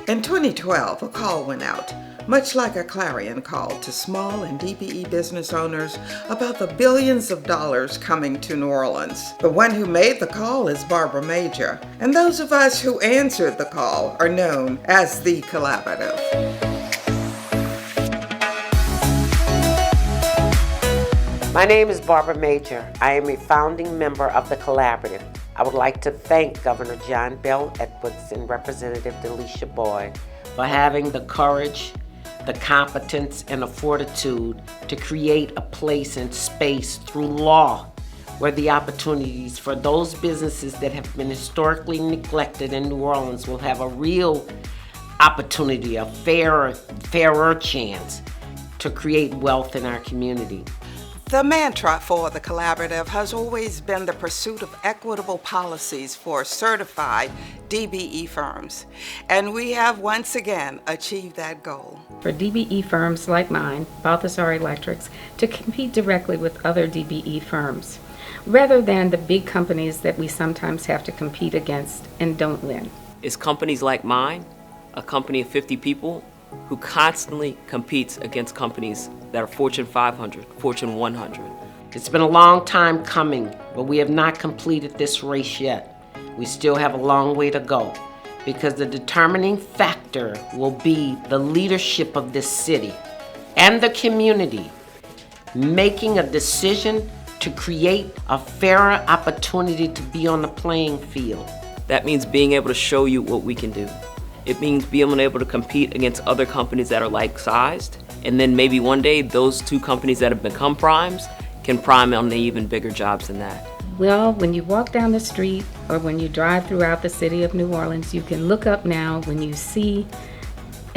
In 2012, a call went out, much like a clarion call to small and DBE business owners about the billions of dollars coming to New Orleans. The one who made the call is Barbara Major, and those of us who answered the call are known as the Collaborative. My name is Barbara Major. I am a founding member of the Collaborative. I would like to thank Governor John Bell Edwards and Representative Delisha Boyd for having the courage, the competence, and the fortitude to create a place and space through law where the opportunities for those businesses that have been historically neglected in New Orleans will have a real opportunity, a fairer chance to create wealth in our community. The mantra for the Collaborative has always been the pursuit of equitable policies for certified DBE firms, and we have once again achieved that goal. For DBE firms like mine, Balthasar Electrics, to compete directly with other DBE firms, rather than the big companies that we sometimes have to compete against and don't win. It's companies like mine, a company of 50 people, who constantly competes against companies that are Fortune 500, Fortune 100. It's been a long time coming, but we have not completed this race yet. We still have a long way to go, because the determining factor will be the leadership of this city and the community making a decision to create a fairer opportunity to be on the playing field. That means being able to show you what we can do. It means being able to compete against other companies that are like-sized, and then maybe one day those two companies that have become primes can prime on the even bigger jobs than that. Well, when you walk down the street or when you drive throughout the city of New Orleans, you can look up now when you see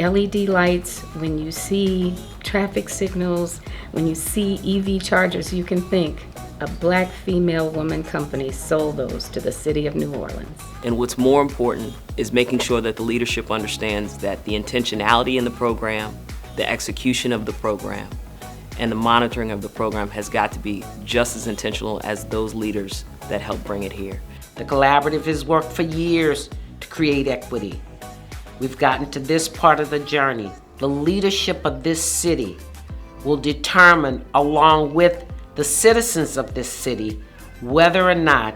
LED lights, when you see traffic signals, when you see EV chargers, you can think a black female woman company sold those to the city of New Orleans. And what's more important is making sure that the leadership understands that the intentionality in the program, the execution of the program, and the monitoring of the program has got to be just as intentional as those leaders that help bring it here. The Collaborative has worked for years to create equity. We've gotten to this part of the journey. The leadership of this city will determine, along with the citizens of this city, whether or not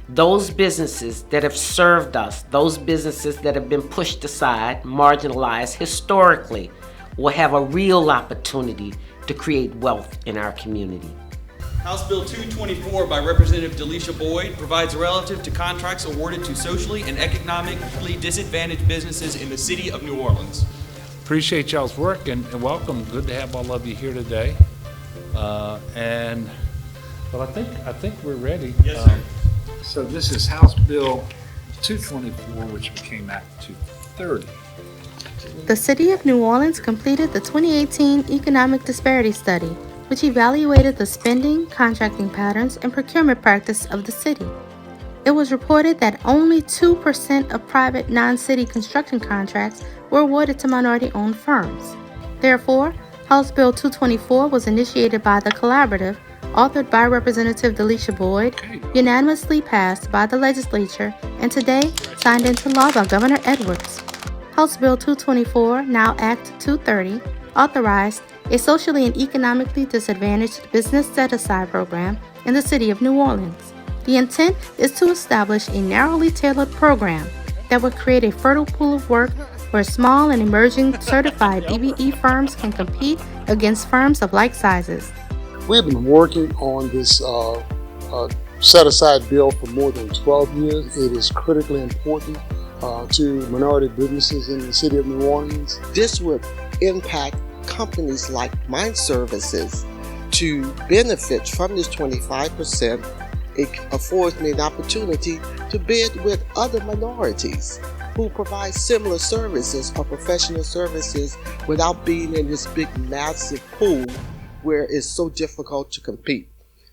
those businesses that have served us, those businesses that have been pushed aside, marginalized historically, will have a real opportunity to create wealth in our community. House Bill 224 by Representative Delisha Boyd provides relative to contracts awarded to socially and economically disadvantaged businesses in the city of New Orleans. Appreciate y'all's work and welcome. Good to have all of you here today. Well, I think we're ready. Yes, sir. So this is House Bill 224, which became Act 230. The City of New Orleans completed the 2018 Economic Disparity Study, which evaluated the spending, contracting patterns, and procurement practice of the city. It was reported that only 2% of private non-city construction contracts were awarded to minority-owned firms. Therefore, House Bill 224 was initiated by the Collaborative, authored by Representative Delisha Boyd, unanimously passed by the legislature, and today signed into law by Governor Edwards. House Bill 224, now Act 230, authorized a socially and economically disadvantaged business set-aside program in the city of New Orleans. The intent is to establish a narrowly tailored program that would create a fertile pool of work where small and emerging certified DBE firms can compete against firms of like sizes. We've been working on this set-aside bill for more than 12 years. It is critically important to minority businesses in the city of New Orleans. This would impact companies like Mine Services to benefit from this 25%. It affords me an opportunity to bid with other minorities who provide similar services or professional services without being in this big massive pool where it's so difficult to compete.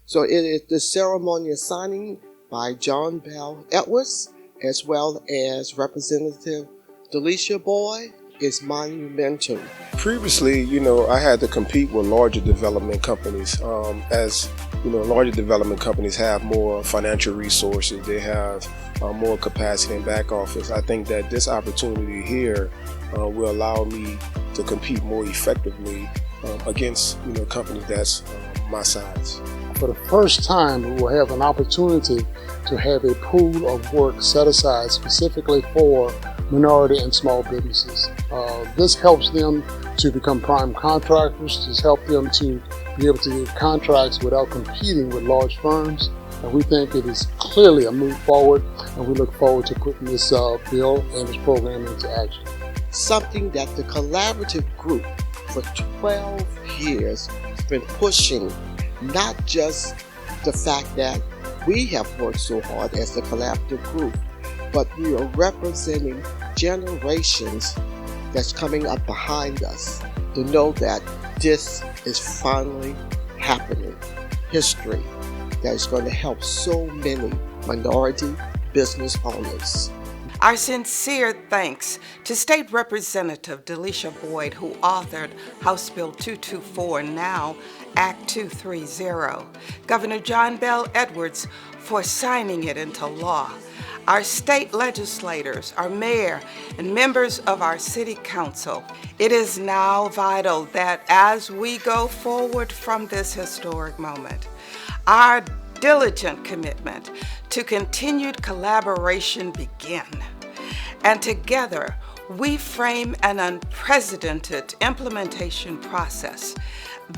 So it is the ceremonial signing by John Bell Edwards as well as Representative Delisha Boyd is monumental. Previously, I had to compete with larger development companies. As larger development companies have more financial resources. They have more capacity in back office. I think that this opportunity here will allow me to compete more effectively against companies that's my size. For the first time, we will have an opportunity to have a pool of work set aside specifically for minority and small businesses. This helps them to become prime contractors. This helps them to be able to get contracts without competing with large firms. And we think it is clearly a move forward, and we look forward to putting this bill and this program into action. Something that the collaborative group for 12 years has been pushing, not just the fact that we have worked so hard as the collaborative group, but we are representing generations that's coming up behind us to know that this is finally happening. History that is going to help so many minority business owners. Our sincere thanks to State Representative Delisha Boyd, who authored House Bill 224, now Act 230, Governor John Bell Edwards for signing it into law, our state legislators, our mayor, and members of our city council. It is now vital that as we go forward from this historic moment, our diligent commitment to continued collaboration begin. And together, we frame an unprecedented implementation process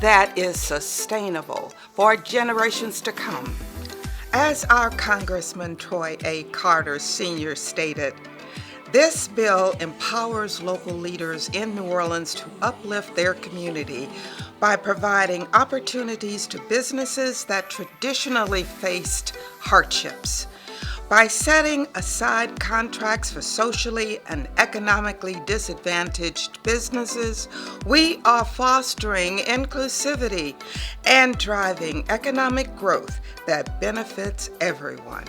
that is sustainable for generations to come. As our Congressman Troy A. Carter Sr. stated, this bill empowers local leaders in New Orleans to uplift their community by providing opportunities to businesses that traditionally faced hardships. By setting aside contracts for socially and economically disadvantaged businesses, we are fostering inclusivity and driving economic growth that benefits everyone.